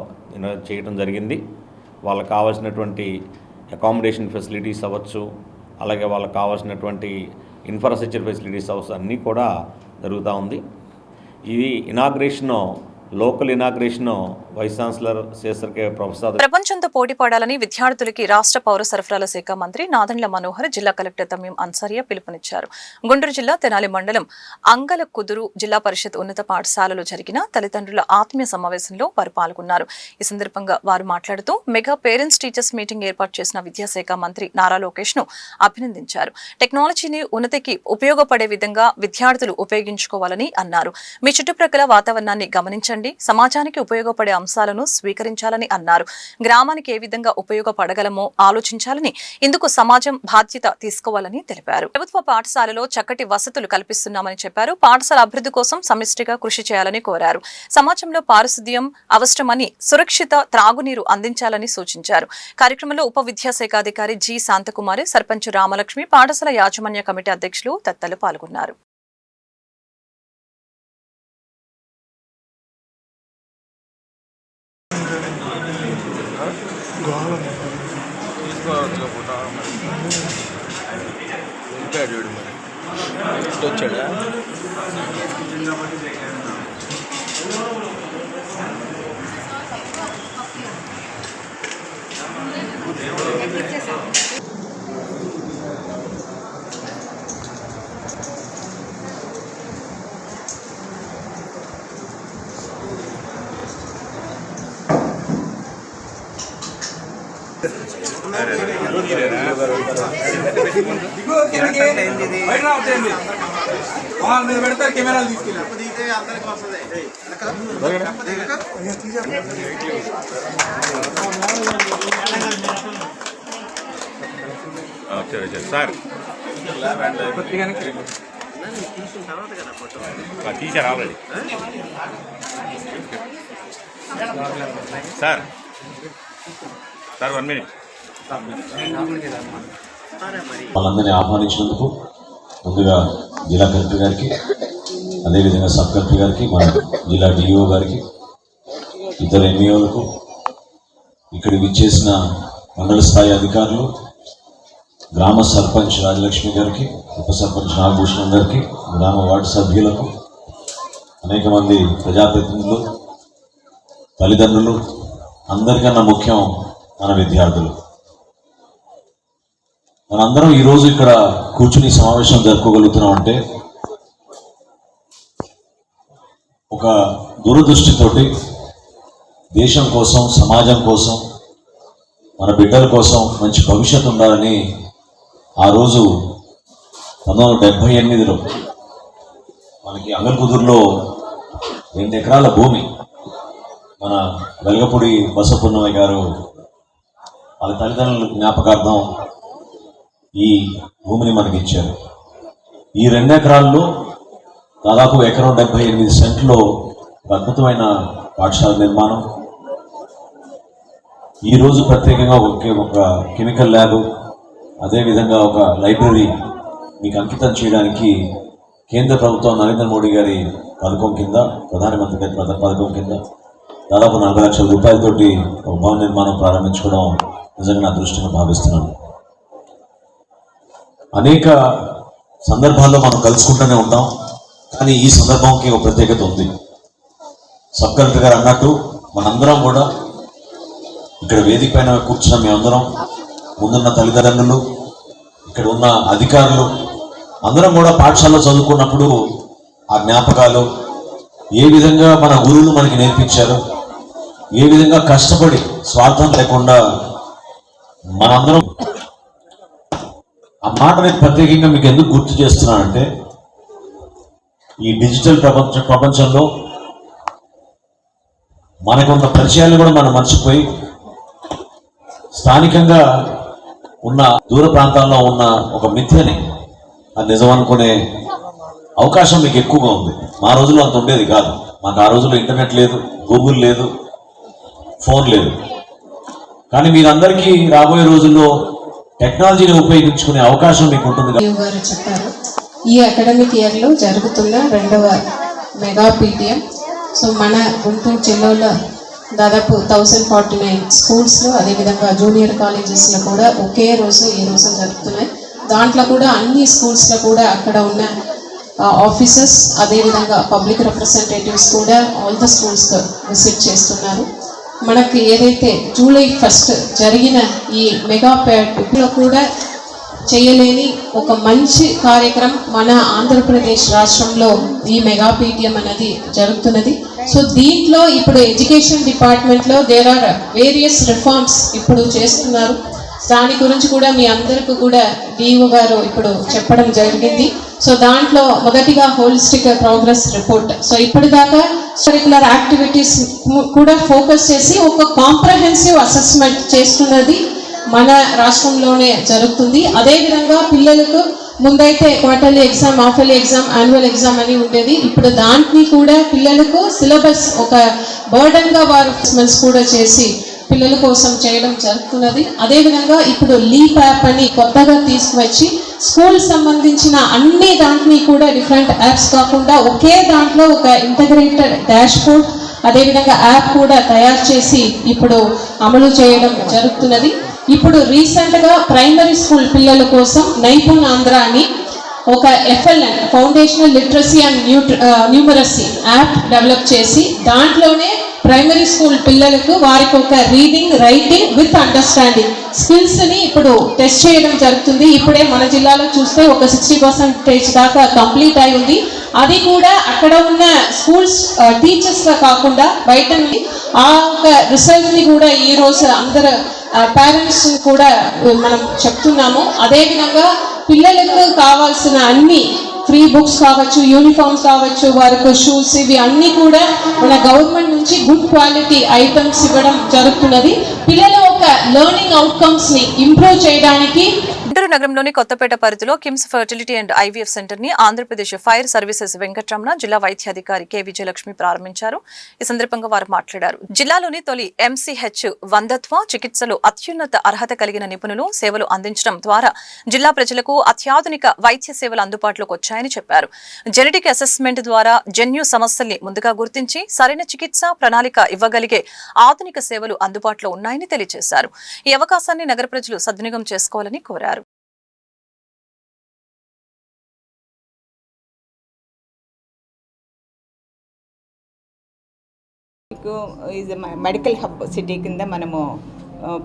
చేయడం జరిగింది. వాళ్ళకు కావాల్సినటువంటి అకామిడేషన్ ఫెసిలిటీస్ అవ్వచ్చు, అలాగే వాళ్ళకు కావాల్సినటువంటి ఇన్ఫ్రాస్ట్రక్చర్ ఫెసిలిటీస్ అవ్వచ్చు, అన్నీ కూడా జరుగుతూ ఉంది. ఇది inauguration, local inauguration vice chancellor CSRK professor. ప్రపంచంతో పోటీ పడాలని విద్యార్థులకి రాష్ట్ర పౌర సరఫరాల శాఖ మంత్రి నాదెండ్ల మనోహర్ జిల్లా కలెక్టర్ తమీం అన్సారియా పిలుపునిచ్చారు. గుంటూరు జిల్లా తెనాలి మండలం అంగలకుదురు జిల్లా పరిషత్ ఉన్నత పాఠశాలలో జరిగిన తల్లిదండ్రుల ఆత్మీయ సమావేశంలో వారు పాల్గొన్నారు. ఈ సందర్భంగా వారు మాట్లాడుతూ మెగా పేరెంట్స్ టీచర్స్ మీటింగ్ ఏర్పాటు చేసిన విద్యాశాఖ మంత్రి నారా లోకేష్ ను అభినందించారు. టెక్నాలజీని ఉన్నతికి ఉపయోగపడే విధంగా విద్యార్థులు ఉపయోగించుకోవాలని అన్నారు. మీ చుట్టుప్రక్కల వాతావరణాన్ని గమనించండి, సమాజానికి ఉపయోగపడే అంశాలను స్వీకరించాలని అన్నారు. గ్రామానికి ఏ విధంగా ఉపయోగపడగలమో ఆలోచించాలని, ఇందుకు సమాజం బాధ్యత తీసుకోవాలని తెలిపారు. ప్రభుత్వ పాఠశాలలో చక్కటి వసతులు కల్పిస్తున్నామని చెప్పారు. పాఠశాల అభివృద్ధి కోసం సమిష్టిగా కృషి చేయాలని కోరారు. సమాజంలో పారిశుద్ధ్యం అవసరమని, సురక్షిత త్రాగునీరు అందించాలని సూచించారు. కార్యక్రమంలో ఉప విద్యాశాఖ అధికారి G శాంతకుమారి, సర్పంచ్ రామలక్ష్మి, పాఠశాల యాజమాన్య కమిటీ అధ్యక్షులు తదితరులు పాల్గొన్నారు. వచ్చాడా పెడతారు కెమెరాలు తీసుకెళ్ళి sir teacher already sir 1 minute. వాళ్ళందరినీ ఆహ్వానించినందుకు ముందుగా జిల్లా కలెక్టర్ గారికి, అదేవిధంగా సబ్ కలెక్టర్ గారికి, మన జిల్లా DO గారికి, ఇద్దరు MEOలకు, ఇక్కడ విచ్చేసిన మండల స్థాయి అధికారులు, గ్రామ సర్పంచ్ రాజలక్ష్మి గారికి, ఉప సర్పంచ్ నాగభూషణం గారికి, గ్రామ వార్డు సభ్యులకు, అనేక మంది ప్రజాప్రతినిధులు, తల్లిదండ్రులు, అందరికన్నా ముఖ్యం మన విద్యార్థులు. మనందరం ఈరోజు ఇక్కడ కూర్చుని సమావేశం జరుపుకోగలుగుతున్నాం అంటే ఒక దూరదృష్టితోటి దేశం కోసం, సమాజం కోసం, మన బిడ్డల కోసం మంచి భవిష్యత్తు ఉండాలని ఆ రోజు 1978లో మనకి అంగల్కుదురులో 2 ఎకరాల భూమి మన వెలగపూడి బసపున్నమయ్య గారు వాళ్ళ తల్లిదండ్రుల జ్ఞాపకార్థం ఈ భూమిని మనకి ఇచ్చారు. ఈ 2 ఎకరాల్లో దాదాపు 1.78 సెంట్లో ఒక అద్భుతమైన పాఠశాల నిర్మాణం, ఈరోజు ప్రత్యేకంగా ఒక కెమికల్ ల్యాబ్, అదేవిధంగా ఒక లైబ్రరీ మీకు అంకితం చేయడానికి కేంద్ర ప్రభుత్వం నరేంద్ర మోడీ గారి పథకం కింద, ప్రధానమంత్రి గారి పథకం కింద దాదాపు 40 లక్షల రూపాయలతోటి ఒక భవన నిర్మాణం ప్రారంభించుకోవడం నిజంగా నా అదృష్టంగా భావిస్తున్నాను. అనేక సందర్భాల్లో మనం కలుసుకుంటూనే ఉంటాం, కానీ ఈ సందర్భంకి ఒక ప్రత్యేకత ఉంది. సబ్ కలెక్టర్ గారు అన్నట్టు మనందరం కూడా ఇక్కడ వేదిక పైన కూర్చున్న మేమందరం, ముందున్న తల్లిదండ్రులు, ఇక్కడ ఉన్న అధికారులు అందరం కూడా పాఠశాలలో చదువుకున్నప్పుడు ఆ జ్ఞాపకాలు, ఏ విధంగా మన గురువులు మనకి నేర్పించారు, ఏ విధంగా కష్టపడి స్వార్థం లేకుండా మనందరం ఆ మాట నేను ప్రత్యేకంగా మీకు ఎందుకు గుర్తు చేస్తున్నానంటే ఈ డిజిటల్ ప్రపంచంలో మనకున్న పరిచయాలు కూడా మనం మర్చిపోయి స్థానికంగా ఉన్న దూర ప్రాంతాల్లో ఉన్న ఒక మిథ్యని అది నిజం అనుకునే అవకాశం మీకు ఎక్కువగా ఉంది. మా రోజుల్లో అంత ఉండేది కాదు. మాకు ఆ రోజుల్లో ఇంటర్నెట్ లేదు, గూగుల్ లేదు, ఫోన్ లేదు. కానీ మీరందరికీ రాబోయే రోజుల్లో టెక్నాలజీని ఉపయోగించుకునే అవకాశం మీకు ఉంటుంది. గారు చెప్పారు ఈ అకాడమిక్ ఇయర్లో జరుగుతున్న 2వ మెగా పీటీఎం. సో మన గుంటూరు జిల్లాలో దాదాపు 1049 స్కూల్స్లో అదేవిధంగా జూనియర్ కాలేజెస్లో కూడా ఒకే రోజు ఈ రోజు జరుగుతున్నాయి. దాంట్లో కూడా అన్ని స్కూల్స్లో కూడా అక్కడ ఉన్న ఆఫీసర్స్ అదేవిధంగా పబ్లిక్ రిప్రజెంటేటివ్స్ కూడా ఆల్ ద స్కూల్స్ విజిట్ చేస్తున్నారు. మనకి ఏదైతే జూలై 1 జరిగిన ఈ మెగా ప్యాడ్లో కూడా చేయలేని ఒక మంచి కార్యక్రమం మన ఆంధ్రప్రదేశ్ రాష్ట్రంలో ఈ మెగా పీటీఎం అనేది జరుగుతున్నది. సో దీంట్లో ఇప్పుడు ఎడ్యుకేషన్ డిపార్ట్మెంట్లో దేర్ ఆర్ వేరియస్ రిఫార్మ్స్ ఇప్పుడు చేస్తున్నారు. దాని గురించి కూడా మీ అందరికీ కూడా డిఓ గారు ఇప్పుడు చెప్పడం జరిగింది. సో దాంట్లో మొదటిగా హోలిస్టిక్ ప్రోగ్రెస్ రిపోర్ట్. సో ఇప్పటిదాకా కరికులర్ యాక్టివిటీస్ కూడా ఫోకస్ చేసి ఒక కాంప్రహెన్సివ్ అసెస్మెంట్ చేస్తున్నది మన రాష్ట్రంలోనే జరుగుతుంది. అదేవిధంగా పిల్లలకు ముందైతే quarterly exam, half-yearly exam, annual exam అని ఉండేది. ఇప్పుడు దాన్ని కూడా పిల్లలకు సిలబస్ ఒక బర్డన్గా వారు అసెస్మెంట్స్ కూడా చేసి పిల్లల కోసం చేయడం జరుగుతున్నది. అదేవిధంగా ఇప్పుడు లీప్ యాప్ అని కొత్తగా తీసుకువచ్చి స్కూల్ సంబంధించిన అన్ని దాంట్ని కూడా డిఫరెంట్ యాప్స్ కాకుండా ఒకే దాంట్లో ఒక ఇంటగ్రేటెడ్ డాష్ బోర్డ్ అదేవిధంగా యాప్ కూడా తయారు చేసి ఇప్పుడు అమలు చేయడం జరుగుతున్నది. ఇప్పుడు రీసెంట్గా ప్రైమరీ స్కూల్ పిల్లల కోసం నైపుణ్ ఆంధ్ర అని ఒక FLN foundational literacy and numeracy app develop చేసి దాంట్లోనే ప్రైమరీ స్కూల్ పిల్లలకు వారికి ఒక రీడింగ్, రైటింగ్ విత్ అండర్స్టాండింగ్ స్కిల్స్ని ఇప్పుడు టెస్ట్ చేయడం జరుగుతుంది. ఇప్పుడే మన జిల్లాలో చూస్తే ఒక 60% దాకా కంప్లీట్ అయి ఉంది. అది కూడా అక్కడ ఉన్న స్కూల్స్ టీచర్స్గా కాకుండా బయట ఆ ఒక రిజల్ట్ని కూడా ఈరోజు అందరు పేరెంట్స్ కూడా మనం చెప్తున్నాము. అదేవిధంగా పిల్లలకు కావాల్సిన అన్ని ఫ్రీ బుక్స్ కావచ్చు, యూనిఫామ్స్ కావచ్చు, వారికి షూస్, ఇవి అన్నీ కూడా మన గవర్నమెంట్ నుంచి గుడ్ క్వాలిటీ ఐటమ్స్ ఇవ్వడం జరుగుతున్నది. పిల్లల ఒక లెర్నింగ్ అవుట్కమ్స్ని ఇంప్రూవ్ చేయడానికి గుంటూరు నగరంలోని కొత్తపేట పరిధిలో KIMS fertility and IVF centre ని ఆంధ్రప్రదేశ్ ఫైర్ సర్వీసెస్ వెంకటరమణ జిల్లా వైద్యాధికారి కె విజయలక్ష్మి ప్రారంభించారు. ఈ సందర్భంగా వారు మాట్లాడారు. జిల్లాలోని తొలి MCH వందత్వ చికిత్సలో అత్యున్నత అర్హత కలిగిన నిపుణులు సేవలు అందించడం ద్వారా జిల్లా ప్రజలకు అత్యాధునిక వైద్య సేవలు అందుబాటులోకి వచ్చాయని చెప్పారు. జెనెటిక్ అసెస్మెంట్ ద్వారా జన్యు సమస్యల్ని ముందుగా గుర్తించి సరైన చికిత్స ప్రణాళిక ఇవ్వగలిగే ఆధునిక సేవలు అందుబాటులో ఉన్నాయని తెలియజేశారు. ఈ అవకాశాన్ని నగర ప్రజలు సద్వినియోగం చేసుకోవాలని కోరారు. ఈజ్ మెడికల్ హబ్ సిటీ కింద మనము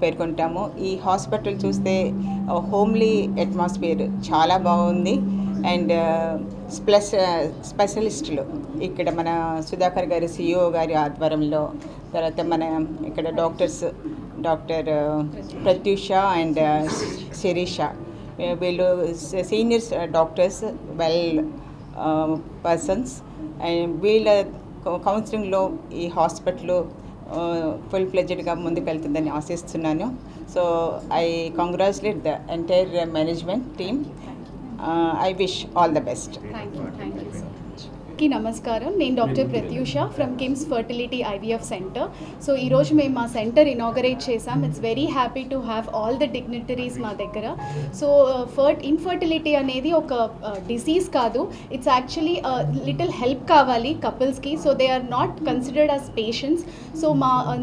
పేర్కొంటాము. ఈ హాస్పిటల్ చూస్తే హోమ్లీ అట్మాస్ఫియర్ చాలా బాగుంది. అండ్ స్పెషలిస్టులు ఇక్కడ మన సుధాకర్ గారి CEO గారి ఆధ్వర్యంలో, తర్వాత మన ఇక్కడ డాక్టర్ ప్రత్యూష అండ్ శిరీష, వీళ్ళు seniors doctors, well persons. And వీళ్ళ కౌన్సిలింగ్లో ఈ హాస్పిటల్ ఫుల్ ఫ్లెడ్జెడ్గా ముందుకు వెళ్తుందని ఆశిస్తున్నాను. So I congratulate the entire management team. I wish all the best. Thank you so much. కి నమస్కారం. నేను doctor Pratyusha from KIMS fertility IVF centre. So ఈరోజు మేము మా సెంటర్ ఇనాగరేట్ చేసాం. It's very happy to have all the dignitaries మా దగ్గర. So infertility అనేది ఒక డిసీజ్ కాదు, ఇట్స్ యాక్చువల్లీ లిటిల్ హెల్ప్ కావాలి కపుల్స్కి. So they are not considered as patients. So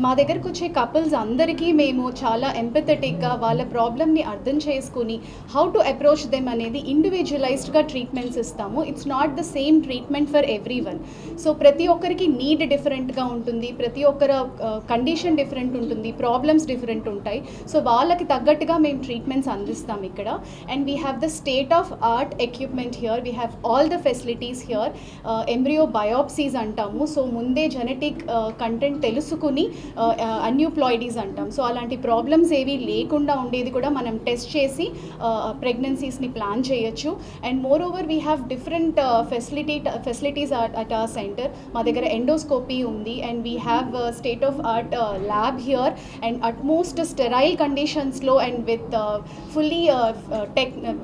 మా దగ్గరకు వచ్చే కపుల్స్ అందరికీ మేము చాలా ఎంపథెటిక్గా వాళ్ళ ప్రాబ్లమ్ని అర్థం చేసుకుని హౌ టు అప్రోచ్ దెమ్ అనేది ఇండివిజువలైజ్డ్గా ట్రీట్మెంట్స్ ఇస్తాము. It's not the same treatment for for everyone. So ప్రతి ఒక్కరికి నీడ్ డిఫరెంట్గా ఉంటుంది, ప్రతి ఒక్కరి కండిషన్ డిఫరెంట్ ఉంటుంది, ప్రాబ్లమ్స్ డిఫరెంట్ ఉంటాయి. సో వాళ్ళకి తగ్గట్టుగా మేము ట్రీట్మెంట్స్ అందిస్తాం ఇక్కడ. And we have the state of art equipment here, we have all the facilities here. Embryo biopsies అంటాము. సో ముందే జెనెటిక్ కంటెంట్ తెలుసుకుని అన్యూప్లాయిడీస్ అంటాం. సో అలాంటి ప్రాబ్లమ్స్ ఏవి లేకుండా ఉండేది కూడా మనం టెస్ట్ చేసి ప్రెగ్నెన్సీస్ని ప్లాన్ చేయొచ్చు. And moreover we have different facilities at our centre. మా దగ్గర ఎండోస్కోపీ ఉంది and we have state of art lab here and utmost sterile కండిషన్స్లో and with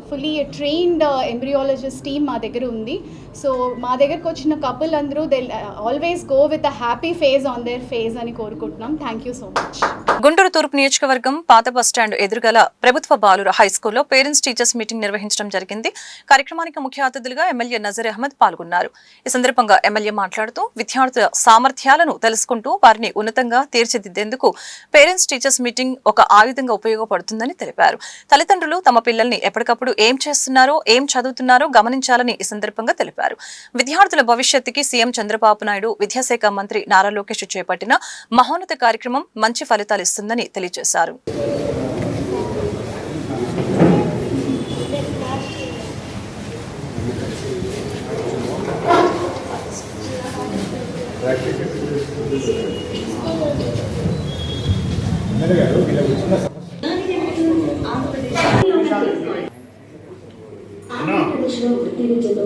fully trained embryologist team మా దగ్గర ఉంది. సో మా దగ్గరకు వచ్చిన కపుల్ అందరూ they always go with a happy face on their face అని కోరుకుంటున్నాం. Thank you so much. Guntur తూర్పు నియోజకవర్గం పాత బస్టాండ్ ఎదురుగల ప్రభుత్వ బాలుర హైస్కూల్లో పేరెంట్స్ టీచర్స్ మీటింగ్ నిర్వహించడం జరిగింది. కార్యక్రమానికి ముఖ్య అతిథులుగా ఎమ్మెల్యే నజీర్ అహ్మద్ పాల్గొన్నారు. ఈ సందర్భంగా ఎమ్మెల్యే మాట్లాడుతూ విద్యార్థుల సామర్థ్యాలను తెలుసుకుంటూ వారిని ఉన్నతంగా తీర్చిదిద్దేందుకు పేరెంట్స్ టీచర్స్ మీటింగ్ ఒక ఆయుధంగా ఉపయోగపడుతుందని తెలిపారు. తల్లిదండ్రులు తమ పిల్లల్ని ఎప్పటికప్పుడు ఏం చేస్తున్నారో ఏం చదువుతున్నారో గమనించాలని ఈ సందర్భంగా తెలిపారు. విద్యార్థుల భవిష్యత్తుకి సీఎం చంద్రబాబు నాయుడు, విద్యాశాఖ మంత్రి నారా లోకేష్ చేపట్టిన మహోన్నత కార్యక్రమం మంచి ఫలితాలు ఇస్తుందని తెలియజేశారు. ఆంధ్రప్రదేశ్లో వృత్తి విద్యలో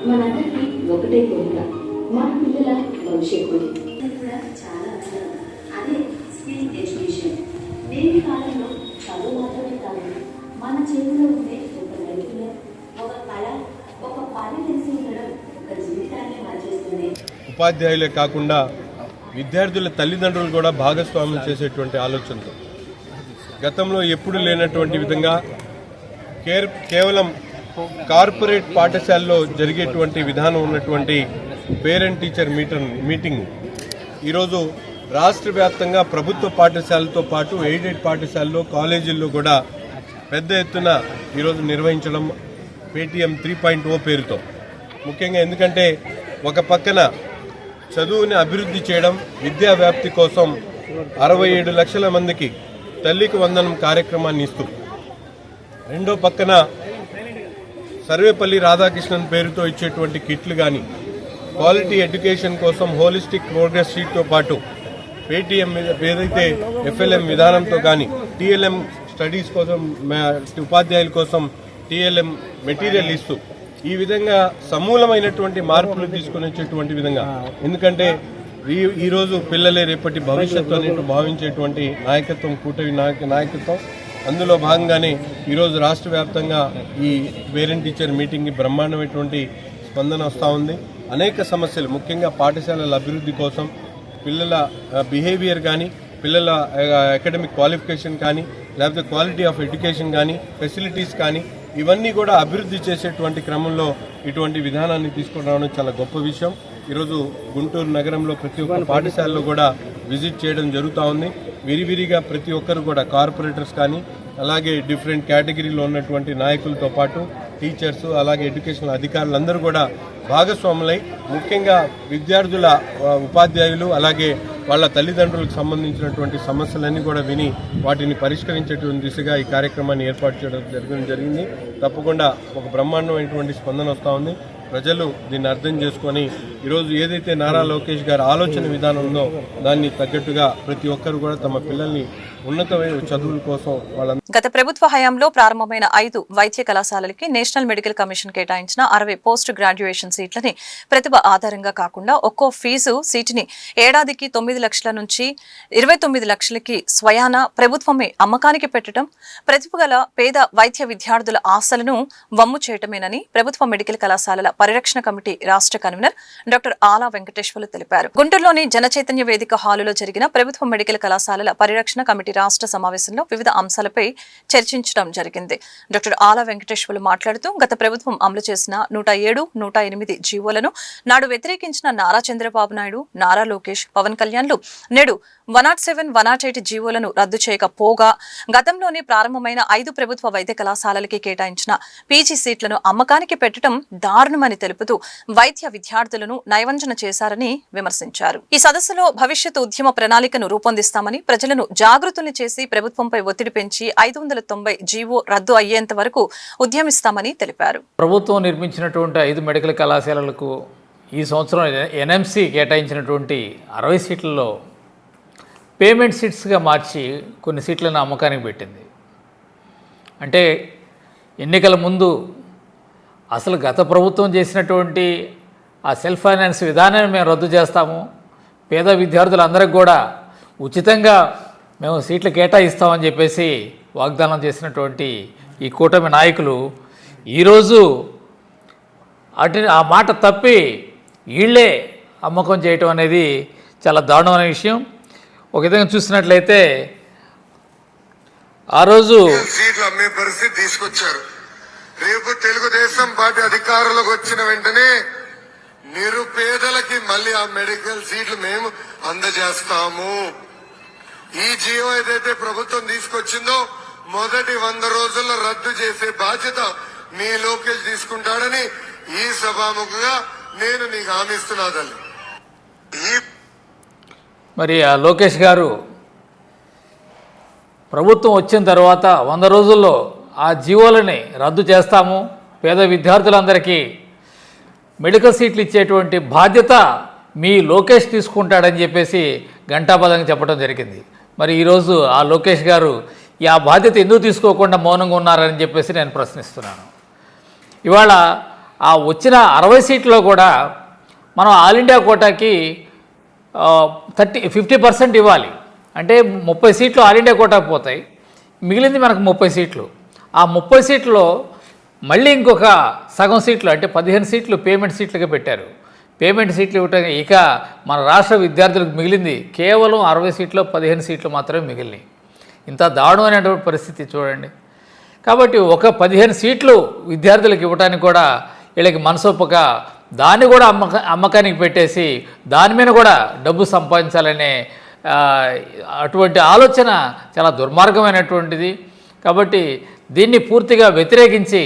మనందరికీ ఒకటే కోరిక, మన పిల్లల భవిష్యత్తు కూడా చాలా అవసరం. అదే స్కిల్ ఎడ్యుకేషన్. నేటి కాలంలో చదువు మాత్రమే కాదు, మన చేతిలో ఉండే ఒక నైపుణ్యం, ఒక కళ, ఒక పని తెలిసి ఉండడం ఒక జీవితాన్ని మార్చేస్తుంది. ఉపాధ్యాయులే కాకుండా విద్యార్థుల తల్లిదండ్రులు కూడా భాగస్వామ్యం చేసేటువంటి ఆలోచనతో గతంలో ఎప్పుడు లేనటువంటి విధంగా కేవలం కార్పొరేట్ పాఠశాలలో జరిగేటువంటి విధానం ఉన్నటువంటి పేరెంట్ టీచర్ మీటింగ్ ఈరోజు రాష్ట్ర వ్యాప్తంగా ప్రభుత్వ పాఠశాలతో పాటు ఎయిడెడ్ పాఠశాలలో కాలేజీల్లో కూడా పెద్ద ఎత్తున ఈరోజు నిర్వహించడం పేటీఎం 3.0 పేరుతో. ముఖ్యంగా ఎందుకంటే ఒక పక్కన చదువుని అభివృద్ధి చేయడం, విద్యా వ్యాప్తి కోసం 67 లక్షల మందికి తల్లికి వందనం కార్యక్రమాన్ని ఇస్తూ, రెండో పక్కన సర్వేపల్లి రాధాకృష్ణన్ పేరుతో ఇచ్చేటువంటి కిట్లు కానీ, క్వాలిటీ ఎడ్యుకేషన్ కోసం హోలిస్టిక్ ప్రోగ్రెస్ షీట్తో పాటు పేటీఎం ఏదైతే ఎఫ్ఎల్ఎం విధానంతో కానీ, టీఎల్ఎం స్టడీస్ కోసం ఉపాధ్యాయుల కోసం టీఎల్ఎం మెటీరియల్ ఇస్తూ ఈ విధంగా సమూలమైనటువంటి మార్పులు తీసుకొని వచ్చేటువంటి విధంగా, ఎందుకంటే ఈరోజు పిల్లలే రేపటి భవిష్యత్తు అనేట్టు భావించేటువంటి నాయకత్వం కూటమి నాయకత్వం. అందులో భాగంగానే ఈరోజు రాష్ట్ర వ్యాప్తంగా ఈ పేరెంట్ టీచర్ మీటింగ్కి బ్రహ్మాండమైనటువంటి స్పందన వస్తూ ఉంది. అనేక సమస్యలు, ముఖ్యంగా పాఠశాలల అభివృద్ధి కోసం, పిల్లల బిహేవియర్ కానీ, పిల్లల అకాడమిక్ క్వాలిఫికేషన్ కానీ, లేకపోతే క్వాలిటీ ఆఫ్ ఎడ్యుకేషన్ కానీ, ఫెసిలిటీస్ కానీ, ఇవన్నీ కూడా అభివృద్ధి చేసేటువంటి క్రమంలో ఇటువంటి విధానాన్ని తీసుకుని రావడం చాలా గొప్ప విషయం. ఈరోజు గుంటూరు నగరంలో ప్రతి ఒక్క పాఠశాలలో కూడా విజిట్ చేయడం జరుగుతూ ఉంది. విరివిరిగా ప్రతి ఒక్కరు కూడా కార్పొరేటర్స్ కానీ, అలాగే డిఫరెంట్ కేటగిరీలో ఉన్నటువంటి నాయకులతో పాటు టీచర్స్, అలాగే ఎడ్యుకేషన్ అధికారులందరూ కూడా భాగస్వాములై, ముఖ్యంగా విద్యార్థుల ఉపాధ్యాయులు అలాగే వాళ్ళ తల్లిదండ్రులకు సంబంధించినటువంటి సమస్యలన్నీ కూడా విని వాటిని పరిష్కరించేటువంటి దిశగా ఈ కార్యక్రమాన్ని ఏర్పాటు చేయడం జరిగింది. తప్పకుండా ఒక బ్రహ్మాండమైనటువంటి స్పందన వస్తూ ఉంది. ప్రజలు దీన్ని అర్థం చేసుకొని ఈరోజు ఏదైతే నారా లోకేష్ గారి ఆలోచన విధానం ఉందో దాన్ని తగ్గట్టుగా ప్రతి ఒక్కరు కూడా తమ పిల్లల్ని ఉన్నతమైన చదువుల కోసం వాళ్ళ గత ప్రభుత్వ హయాంలో ప్రారంభమైన 5 వైద్య కళాశాలలకి నేషనల్ మెడికల్ కమిషన్ కేటాయించిన 60 పోస్ట్ గ్రాడ్యుయేషన్ సీట్లని ప్రతిభ ఆధారంగా కాకుండా ఒక్కో ఫీజు సీటుని ఏడాదికి 9 లక్షల నుంచి 29 లక్షలకి స్వయాన ప్రభుత్వమే అమ్మకానికి పెట్టడం ప్రతిభ గల పేద వైద్య విద్యార్థుల ఆశలను వమ్ము చేయటమేనని ప్రభుత్వ మెడికల్ కళాశాలల పరిరక్షణ కమిటీ రాష్ట్ర కన్వీనర్ డాక్టర్ ఆలా వెంకటేశ్వర్లు తెలిపారు. గుంటూరులోని జనచైతన్య వేదిక హాలులో జరిగిన ప్రభుత్వ మెడికల్ కళాశాలల పరిరక్షణ కమిటీ కమిటీ రాష్ట్ర సమావేశంలో వివిధ అంశాలపై చర్చించడం జరిగింది. డాక్టర్ ఆల వెంకటేశ్వర్లు మాట్లాడుతూ గత ప్రభుత్వం అమలు చేసిన 107, 108 జీవోలను నాడు వ్యతిరేకించిన నారా చంద్రబాబు నాయుడు, నారా లోకేష్, పవన్ కళ్యాణ్లు నేడు 107, 108 జీవోలను రద్దు చేయకపోగా గతంలోనే ప్రారంభమైన 5 ప్రభుత్వ వైద్య కళాశాలలకి కేటాయించిన పీజీ సీట్లను అమ్మకానికి పెట్టడం దారుణమని తెలుపుతూ వైద్య విద్యార్థులను నయవంచన చేశారని విమర్శించారు. ఈ సదస్సులో భవిష్యత్ ఉద్యమ ప్రణాళికను రూపొందిస్తామని, ప్రజలను జాగృతుల్ని చేసి ప్రభుత్వంపై ఒత్తిడి పెంచి 590 జీవో రద్దు అయ్యేంత వరకు ఉద్యమిస్తామని తెలిపారు. ప్రభుత్వం నిర్మించినటువంటి 5 మెడికల్ కళాశాలలకు ఈ సంవత్సరం ఎన్ఎంసీ కేటాయించినటువంటి 60 సీట్లలో పేమెంట్ సీట్స్గా మార్చి కొన్ని సీట్లను అమ్మకానికి పెట్టింది. అంటే ఎన్నికల ముందు అసలు గత ప్రభుత్వం చేసినటువంటి ఆ సెల్ఫ్ ఫైనాన్స్ విధానాన్ని మేము రద్దు చేస్తాము, పేద విద్యార్థులందరికీ కూడా ఉచితంగా మేము సీట్లు కేటాయిస్తామని చెప్పేసి వాగ్దానం చేసినటువంటి ఈ కూటమి నాయకులు ఈరోజు ఆ మాట తప్పి వీళ్ళే అమ్మకం చేయటం అనేది చాలా దారుణమైన విషయం. ఒక విధంగా చూసినట్లయితే ఆ రోజు సీట్లు అమ్మే పరిస్థితి తీసుకొచ్చారు. రేపు తెలుగుదేశం పార్టీ అధికారంలోకి వచ్చిన వెంటనే నిరుపేదలకి మళ్ళీ ఆ మెడికల్ సీట్లు మేము అందజేస్తాము. ఈ జీవో ఏదైతే ప్రభుత్వం తీసుకొచ్చిందో మొదటి 100 రోజుల్లో రద్దు చేసే బాధ్యత మీ లోకేష్ తీసుకుంటాడని ఈ సభాముఖంగా నేను నీకు హామీ ఇస్తున్నా తల్లి. మరి ఆ లోకేష్ గారు ప్రభుత్వం వచ్చిన తర్వాత 100 రోజుల్లో ఆ జీవోలని రద్దు చేస్తాము, పేద విద్యార్థులందరికీ మెడికల్ సీట్లు ఇచ్చేటువంటి బాధ్యత మీ లోకేష్ తీసుకుంటాడని చెప్పేసి ఘంటాపదంగా చెప్పడం జరిగింది. మరి ఈరోజు ఆ లోకేష్ గారు ఆ బాధ్యత ఎందుకు తీసుకోకుండా మౌనంగా ఉన్నారని చెప్పేసి నేను ప్రశ్నిస్తున్నాను. ఇవాళ ఆ వచ్చిన 60 సీట్లో కూడా మనం ఆల్ ఇండియా కోటాకి 50% ఇవ్వాలి. అంటే 30 సీట్లు ఆల్ ఇండియా కోటాకు పోతాయి, మిగిలింది మనకు 30 సీట్లు. ఆ 30 సీట్లో మళ్ళీ ఇంకొక సగం సీట్లు అంటే 15 సీట్లు పేమెంట్ సీట్లుగా పెట్టారు. పేమెంట్ సీట్లు ఇవ్వటం ఇక మన రాష్ట్ర విద్యార్థులకు మిగిలింది కేవలం 60 సీట్లో 15 సీట్లు మాత్రమే మిగిలినాయి. ఇంత దారుణమైనటువంటి పరిస్థితి చూడండి. కాబట్టి ఒక 15 సీట్లు విద్యార్థులకు ఇవ్వడానికి కూడా వీళ్ళకి మనసొప్పక దాన్ని కూడా అమ్మకానికి పెట్టేసి దాని మీద కూడా డబ్బు సంపాదించాలనే అటువంటి ఆలోచన చాలా దుర్మార్గమైనటువంటిది. కాబట్టి దీన్ని పూర్తిగా వ్యతిరేకించి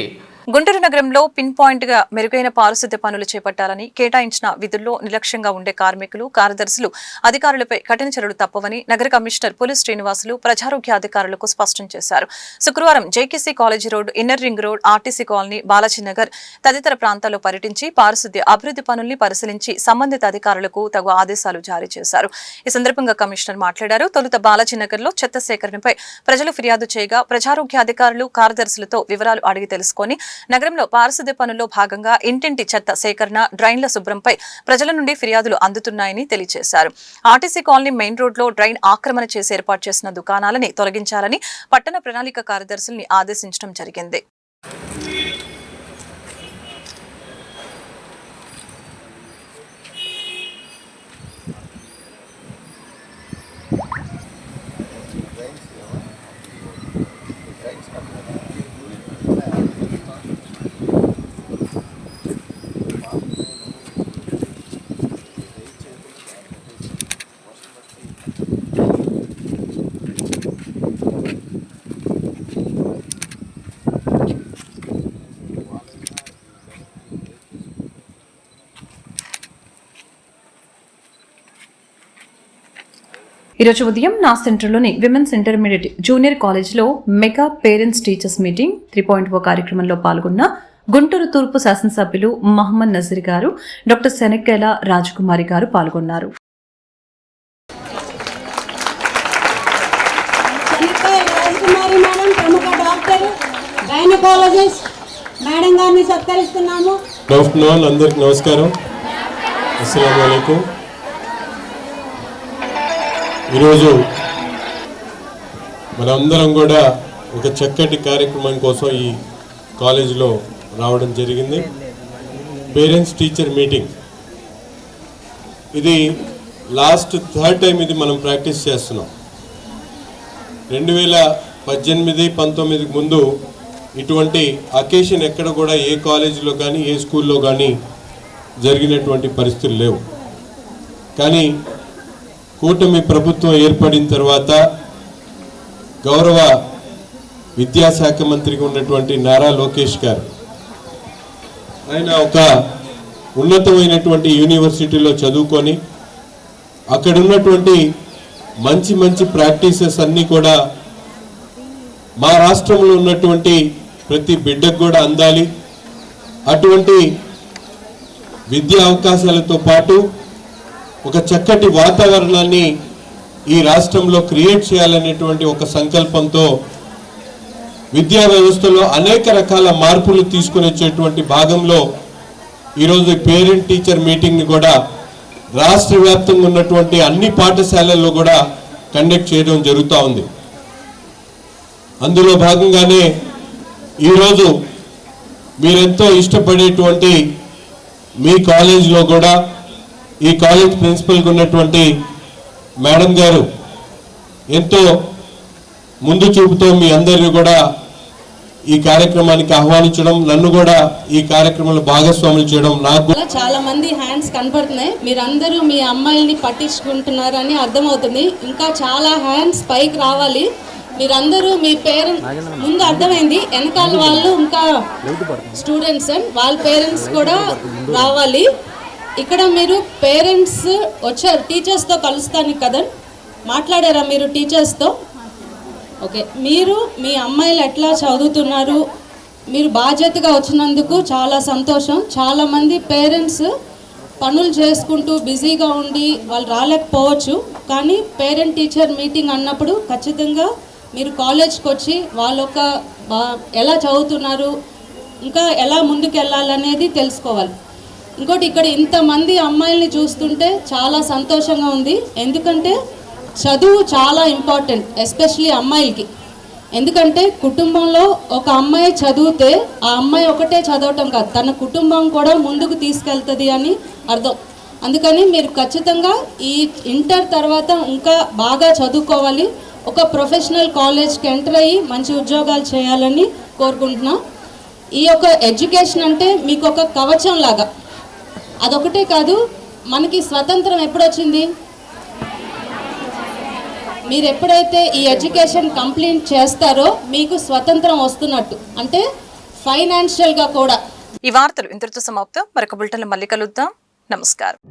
గుంటూరు నగరంలో పిన్ పాయింట్ గా మెరుగైన పారిశుద్ధ్య పనులు చేపట్టాలని, కేటాయించిన విధుల్లో నిర్లక్ష్యంగా ఉండే కార్మికులు, కార్యదర్శులు, అధికారులపై కఠిన చర్యలు తప్పవని నగర కమిషనర్ పులి శ్రీనివాసులు ప్రజారోగ్య అధికారులకు స్పష్టం చేశారు. శుక్రవారం JKC college road, inner ring road, RTC colony, Balaji Nagar తదితర ప్రాంతాల్లో పర్యటించి పారిశుద్ధ్య అభివృద్ధి పనుల్ని పరిశీలించి సంబంధిత అధికారులకు తగు ఆదేశాలు జారీ చేశారు. ఈ సందర్భంగా కమిషనర్ మాట్లాడారు. తొలుత బాలాజీనగర్ లో చెత్త సేకరణపై ప్రజలు ఫిర్యాదు చేయగా ప్రజారోగ్య అధికారులు, కార్యదర్శులతో వివరాలు అడిగి తెలుసుకొని నగరంలో పారిశుద్ధ్య పనుల్లో భాగంగా ఇంటింటి చెత్త సేకరణ, డ్రైన్ల శుభ్రంపై ప్రజల నుండి ఫిర్యాదులు అందుతున్నాయని తెలియజేశారు. ఆర్టీసీ కాలనీ మెయిన్ రోడ్ లో డ్రైన్ ఆక్రమణ చేసి ఏర్పాటు చేసిన దుకాణాలని తొలగించాలని పట్టణ ప్రణాళిక కార్యదర్శుల్ని ఆదేశించడం జరిగింది. ఈరోజు ఉదయం నా సెంటర్లోని విమెన్స్ ఇంటర్మీడియట్ జూనియర్ కాలేజ్లో మెగా పేరెంట్స్ టీచర్స్ మీటింగ్ 3.0 కార్యక్రమంలో పాల్గొన్న గుంటూరు తూర్పు శాసనసభ్యులు మహమ్మద్ నజీర్ గారు, డాక్టర్ శనక్కేల రాజకుమారి గారు పాల్గొన్నారు. అందరికి నమస్కారం. అస్సలాము అలైకుం. ఈరోజు మనందరం కూడా ఒక చక్కటి కార్యక్రమం కోసం ఈ కాలేజీలో రావడం జరిగింది. Parents teacher meeting. ఇది లాస్ట్ 3rd టైం ఇది మనం ప్రాక్టీస్ చేస్తున్నాం. 2018-19 ముందు ఇటువంటి అకేషన్ ఎక్కడ కూడా ఏ కాలేజీలో కానీ ఏ స్కూల్లో కానీ జరిగినటువంటి పరిస్థితులు లేవు. కానీ కూటమి ప్రభుత్వం ఏర్పడిన తర్వాత గౌరవ విద్యాశాఖ మంత్రిగా ఉన్నటువంటి నారా లోకేష్ గారు ఆయన ఒక ఉన్నతమైనటువంటి యూనివర్సిటీలో చదువుకొని అక్కడ ఉన్నటువంటి మంచి మంచి ప్రాక్టీసెస్ అన్నీ కూడా మా రాష్ట్రంలో ఉన్నటువంటి ప్రతి బిడ్డకు కూడా అందాలి, అటువంటి విద్యా అవకాశాలతో పాటు ఒక చక్కటి వాతావరణాన్ని ఈ రాష్ట్రంలో క్రియేట్ చేయాలనేటువంటి ఒక సంకల్పంతో విద్యా వ్యవస్థలో అనేక రకాల మార్పులు తీసుకుని వచ్చేటువంటి భాగంలో ఈరోజు పేరెంట్ టీచర్ మీటింగ్ని కూడా రాష్ట్ర వ్యాప్తంగా ఉన్నటువంటి అన్ని పాఠశాలల్లో కూడా కండక్ట్ చేయడం జరుగుతూ ఉంది. అందులో భాగంగానే ఈరోజు మీరెంతో ఇష్టపడేటువంటి మీ కాలేజీలో కూడా ఈ కాలేజ్ ప్రిన్సిపల్గా ఉన్నటువంటి మేడం గారు ఎంతో ముందు చూపుతో మీ అందరినీ కూడా ఈ కార్యక్రమానికి ఆహ్వానించడం, నన్ను కూడా ఈ కార్యక్రమంలో భాగస్వాములు చేయడం నాకు చాలా మంది హ్యాండ్స్ కనపడుతున్నాయి. మీరందరూ మీ అమ్మాయిల్ని పట్టించుకుంటున్నారని అర్థమవుతుంది. ఇంకా చాలా హ్యాండ్స్ పైకి రావాలి. మీరందరూ మీ పేరెంట్స్ ముందు అర్థమైంది, వెనకాల వాళ్ళు ఇంకా స్టూడెంట్స్ అండ్ వాళ్ళ పేరెంట్స్ కూడా రావాలి. ఇక్కడ మీరు పేరెంట్స్ వచ్చారు, టీచర్స్తో కలుస్తానికి కదా మాట్లాడారా మీరు టీచర్స్తో? ఓకే, మీరు మీ అమ్మాయిలు ఎట్లా చదువుతున్నారు, మీరు బాధ్యతగా వచ్చినందుకు చాలా సంతోషం. చాలామంది పేరెంట్స్ పనులు చేసుకుంటూ బిజీగా ఉండి వాళ్ళు రాలేకపోవచ్చు, కానీ పేరెంట్ టీచర్ మీటింగ్ అన్నప్పుడు ఖచ్చితంగా మీరు కాలేజ్కి వచ్చి వాళ్ళొక ఎలా చదువుతున్నారు, ఇంకా ఎలా ముందుకు వెళ్ళాలనేది తెలుసుకోవాలి. ఇంకోటి, ఇక్కడ ఇంతమంది అమ్మాయిల్ని చూస్తుంటే చాలా సంతోషంగా ఉంది. ఎందుకంటే చదువు చాలా ఇంపార్టెంట్, ఎస్పెషలీ అమ్మాయిలకి. ఎందుకంటే కుటుంబంలో ఒక అమ్మాయి చదివితే ఆ అమ్మాయి ఒకటే చదవటం కాదు, తన కుటుంబం కూడా ముందుకు తీసుకెళ్తుంది అని అర్థం. అందుకని మీరు ఖచ్చితంగా ఈ ఇంటర్ తర్వాత ఇంకా బాగా చదువుకోవాలి, ఒక ప్రొఫెషనల్ కాలేజ్కి ఎంటర్ అయ్యి మంచి ఉద్యోగాలు చేయాలని కోరుకుంటున్నాం. ఈ యొక్క ఎడ్యుకేషన్ అంటే మీకు ఒక కవచం లాగా. అదొకటే కాదు, మనకి స్వతంత్రం ఎప్పుడొచ్చింది? మీరు ఎప్పుడైతే ఈ ఎడ్యుకేషన్ కంప్లీట్ చేస్తారో మీకు స్వతంత్రం వస్తున్నట్టు, అంటే ఫైనాన్షియల్గా కూడా. ఈ వార్తలు ఇంతటితో సమాప్తం. మరొక బులెటిన్లో మళ్ళీ కలుద్దాం. నమస్కారం.